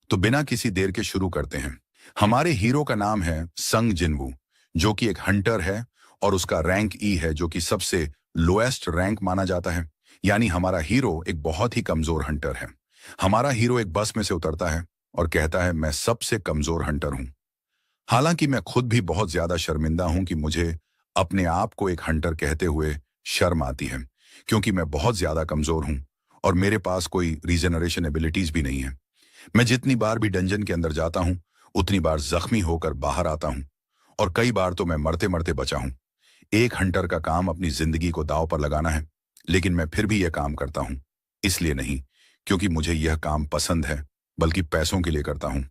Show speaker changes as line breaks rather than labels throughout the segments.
तो बिना किसी देर के शुरू करते हैं। हमारे हीरो का नाम है संग जिनवू, जो कि एक हंटर है और उसका रैंक ई है, जो कि सबसे लोएस्ट रैंक माना जाता है। यानी हमारा हीरो एक बहुत ही कमजोर हंटर है। हमारा हीरो एक बस में से उतरता है और कहता है, मैं सबसे कमजोर हंटर हूं। हालांकि मैं खुद भी बहुत ज्यादा शर्मिंदा हूं कि मुझे अपने आप को एक हंटर कहते हुए शर्म आती है, क्योंकि मैं बहुत ज्यादा कमजोर हूं और मेरे पास कोई रीजनरेशन एबिलिटीज भी नहीं है। मैं जितनी बार भी डंजन के अंदर जाता हूं, उतनी बार जख्मी होकर बाहर आता हूं और कई बार तो मैं मरते मरते बचा हूं। एक हंटर का काम अपनी जिंदगी को दांव पर लगाना है, लेकिन मैं फिर भी यह काम करता हूं। इसलिए नहीं क्योंकि मुझे यह काम पसंद है, बल्कि पैसों के लिए करता हूं।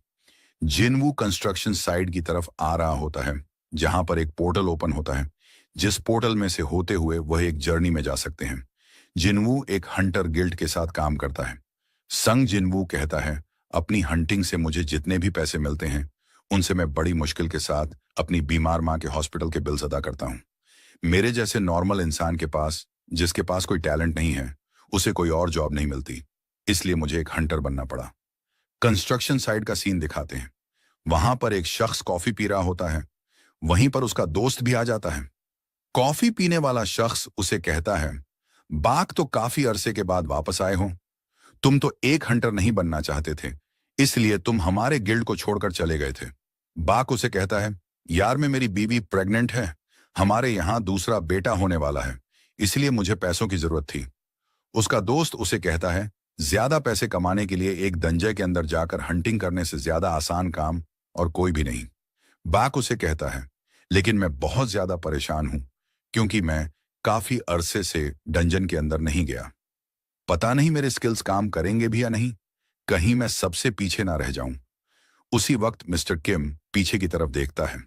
जिनवू कंस्ट्रक्शन साइट की तरफ आ रहा होता है, जहां पर एक पोर्टल ओपन होता है, जिस पोर्टल में से होते हुए वह एक जर्नी में जा सकते हैं। जिनवू एक हंटर गिल्ड के साथ काम करता है। संग जिनवू कहता है, अपनी हंटिंग से मुझे जितने भी पैसे मिलते हैं, उनसे मैं बड़ी मुश्किल के साथ अपनी बीमार माँ के हॉस्पिटल के बिल्स अदा करता हूँ। मेरे जैसे नॉर्मल इंसान के पास, जिसके पास कोई टैलेंट नहीं है, उसे कोई और जॉब नहीं मिलती। इसलिए मुझे एक हंटर बनना पड़ा। कंस्ट्रक्शन साइट का सीन दिखाते हैं। वहां पर एक शख्स कॉफी पी रहा होता है। वहीं पर उसका दोस्त भी आ जाता है। कॉफी पीने वाला शख्स उसे कहता है, बाक तो काफी अरसे के बाद वापस आए हो। तुम तो एक हंटर नहीं बनना चाहते थे, इसलिए तुम हमारे गिल्ड को छोड़कर चले गए थे। बाक उसे कहता है, यार मैं मेरी बीवी प्रेग्नेंट है, हमारे यहाँ दूसरा बेटा होने वाला है, इसलिए मुझे पैसों की जरूरत थी। उसका दोस्त उसे कहता है, ज्यादा पैसे कमाने के लिए एक दंजे के अंदर जाकर हंटिंग करने से ज्यादा आसान काम और कोई भी नहीं। बाक उसे कहता है, लेकिन मैं बहुत ज्यादा परेशान हूं, क्योंकि मैं काफी अरसे से डंजन के अंदर नहीं गया। पता नहीं मेरे स्किल्स काम करेंगे भी या नहीं, कहीं मैं सबसे पीछे ना रह जाऊं। उसी वक्त मिस्टर किम पीछे की तरफ देखता है,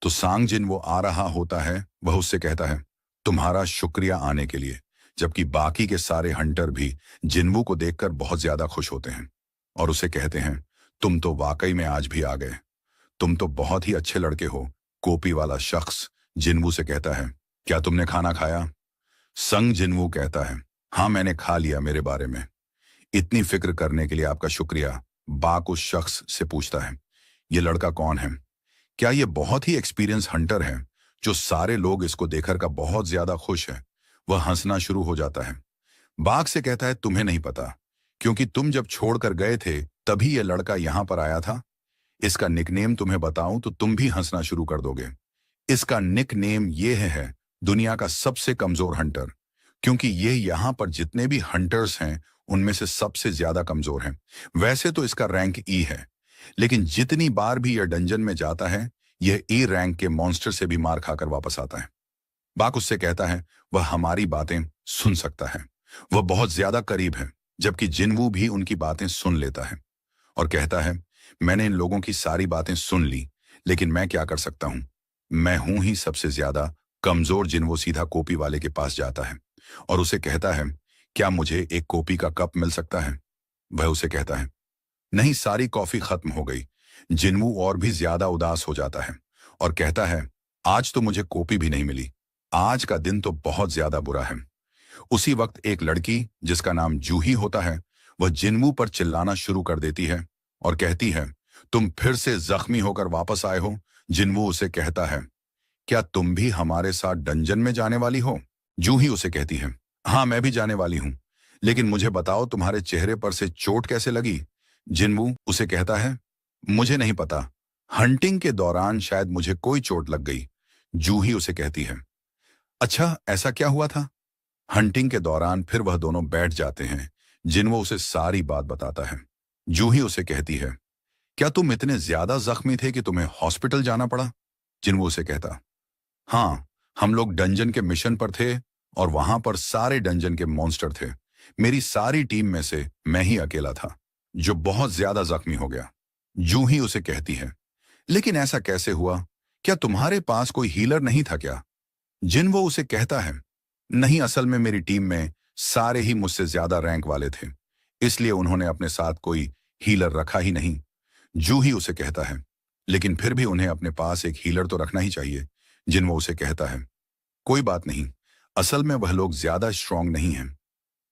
तो सांग जिन वो आ रहा होता है, वह उससे कहता है, तुम्हारा शुक्रिया आने के लिए। जबकि बाकी के सारे हंटर भी जिनवू को देखकर बहुत ज्यादा खुश होते हैं और उसे कहते हैं, तुम तो वाकई में आज भी आ गए, तुम तो बहुत ही अच्छे लड़के हो। कॉपी वाला शख्स जिनवू से कहता है, क्या तुमने खाना खाया? संग जिनवू कहता है, हाँ मैंने खा लिया, मेरे बारे में इतनी फिक्र करने के लिए आपका शुक्रिया। बाक उस शख्स से पूछता है, ये लड़का कौन है? क्या ये बहुत ही एक्सपीरियंस हंटर है जो सारे लोग इसको देखकर का बहुत ज्यादा खुश है? वह हंसना शुरू हो जाता है। बाघ से कहता है, तुम्हें नहीं पता, क्योंकि तुम जब छोड़कर गए थे तभी यह लड़का यहां पर आया था। इसका निकनेम तुम्हें बताऊं तो तुम भी हंसना शुरू कर दोगे। इसका निकनेम ये है, दुनिया का सबसे कमजोर हंटर, क्योंकि ये यहाँ पर जितने भी हंटर्स हैं उनमें से सबसे ज्यादा कमजोर हैं। वैसे तो इसका रैंक ई है, लेकिन जितनी बार भी यह डंजन में जाता है, यह ई रैंक के मॉन्स्टर से भी मार खाकर वापस आता है। बाक उससे कहता है, वह हमारी बातें सुन सकता है, वह बहुत ज्यादा करीब है। जबकि जिनवू भी उनकी बातें सुन लेता है और कहता है, मैंने इन लोगों की सारी बातें सुन ली, लेकिन मैं क्या कर सकता हूं, मैं हूं ही सबसे ज्यादा कमजोर। जिनवू सीधा कॉपी वाले के पास जाता है और उसे कहता है, क्या मुझे एक कॉफी का कप मिल सकता है? वह उसे कहता है, नहीं, सारी कॉफी खत्म हो गई। जिनवू और भी ज्यादा उदास हो जाता है और कहता है, आज तो मुझे कॉफी भी नहीं मिली, आज का दिन तो बहुत ज्यादा बुरा है। उसी वक्त एक लड़की जिसका नाम जूही होता है, वह जिनवू पर चिल्लाना शुरू कर देती है और कहती है, तुम फिर से जख्मी होकर वापस आए हो। जिनवू उसे कहता है, क्या तुम भी हमारे साथ डंजन में जाने वाली हो? जूही उसे कहती है, हाँ मैं भी जाने वाली हूं, लेकिन मुझे बताओ तुम्हारे चेहरे पर से चोट कैसे लगी? जिनवू उसे कहता है, मुझे नहीं पता, हंटिंग के दौरान शायद मुझे कोई चोट लग गई। जूही उसे कहती है, अच्छा ऐसा क्या हुआ था? हंटिंग के दौरान फिर वह दोनों बैठ जाते हैं। जिनवू उसे सारी बात बताता है। जूही उसे कहती है, क्या तुम इतने ज्यादा जख्मी थे कि तुम्हें हॉस्पिटल जाना पड़ा? जिनवू उसे कहता, हाँ, हम लोग डंजन के मिशन पर थे और वहां पर सारे डंजन के मॉन्स्टर थे। मेरी सारी टीम में से मैं ही अकेला था जो बहुत ज्यादा जख्मी हो गया। जूही उसे कहती है, लेकिन ऐसा कैसे हुआ? क्या तुम्हारे पास कोई हीलर नहीं था क्या? जिनवू उसे कहता है, नहीं, असल में मेरी टीम में सारे ही मुझसे ज्यादा रैंक वाले थे, इसलिए उन्होंने अपने साथ कोई हीलर रखा ही नहीं। जूही उसे कहता है, लेकिन फिर भी उन्हें अपने पास एक हीलर तो रखना ही चाहिए। जिनवू उसे कहता है, कोई बात नहीं, असल में वह लोग ज्यादा स्ट्रांग नहीं हैं,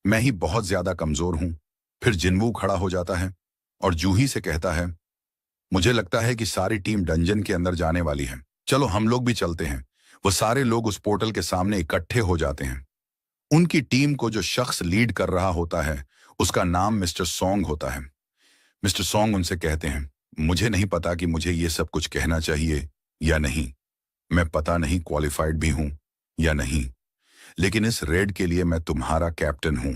मैं ही बहुत ज्यादा कमजोर हूं। फिर जिनवू खड़ा हो जाता है और जूही से कहता है, मुझे लगता है कि सारी टीम डंजन के अंदर जाने वाली है, चलो हम लोग भी चलते हैं। वो सारे लोग उस पोर्टल के सामने इकट्ठे हो जाते हैं। उनकी टीम को जो शख्स लीड कर रहा होता है उसका नाम मिस्टर सॉन्ग होता है। मिस्टर सॉन्ग उनसे कहते हैं, मुझे नहीं पता कि मुझे ये सब कुछ कहना चाहिए या नहीं। मैं पता नहीं क्वालिफाइड भी हूं या नहीं, लेकिन इस रेड के लिए मैं तुम्हारा कैप्टन हूं।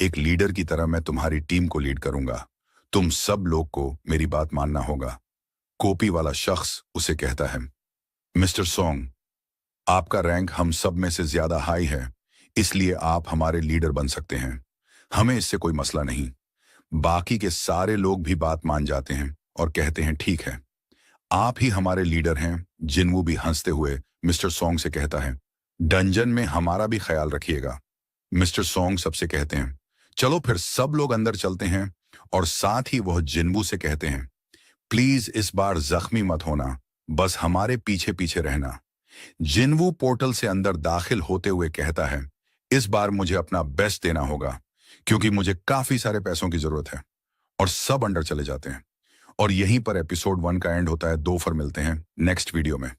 एक लीडर की तरह मैं तुम्हारी टीम को लीड करूंगा। तुम सब लोग को मेरी बात मानना होगा। कॉपी वाला शख्स उसे कहता है, मिस्टर सॉन्ग, आपका रैंक हम सब में से ज्यादा हाई है, इसलिए आप हमारे लीडर बन सकते हैं। हमें इससे कोई मसला नहीं। बाकी के सारे लोग भी बात मान जाते हैं और कहते हैं, ठीक है, आप ही हमारे लीडर हैं। जिनवू भी हंसते हुए मिस्टर सॉन्ग से कहता है, डंजन में हमारा भी ख्याल रखिएगा। मिस्टर सॉन्ग सबसे कहते हैं, चलो फिर सब लोग अंदर चलते हैं। और साथ ही वह जिनवू से कहते हैं, प्लीज इस बार जख्मी मत होना, बस हमारे पीछे पीछे रहना। जिनवू पोर्टल से अंदर दाखिल होते हुए कहता है, इस बार मुझे अपना बेस्ट देना होगा क्योंकि मुझे काफी सारे पैसों की जरूरत है। और सब अंदर चले जाते हैं। और यहीं पर एपिसोड 1 का एंड होता है। 2 फिर मिलते हैं नेक्स्ट वीडियो में।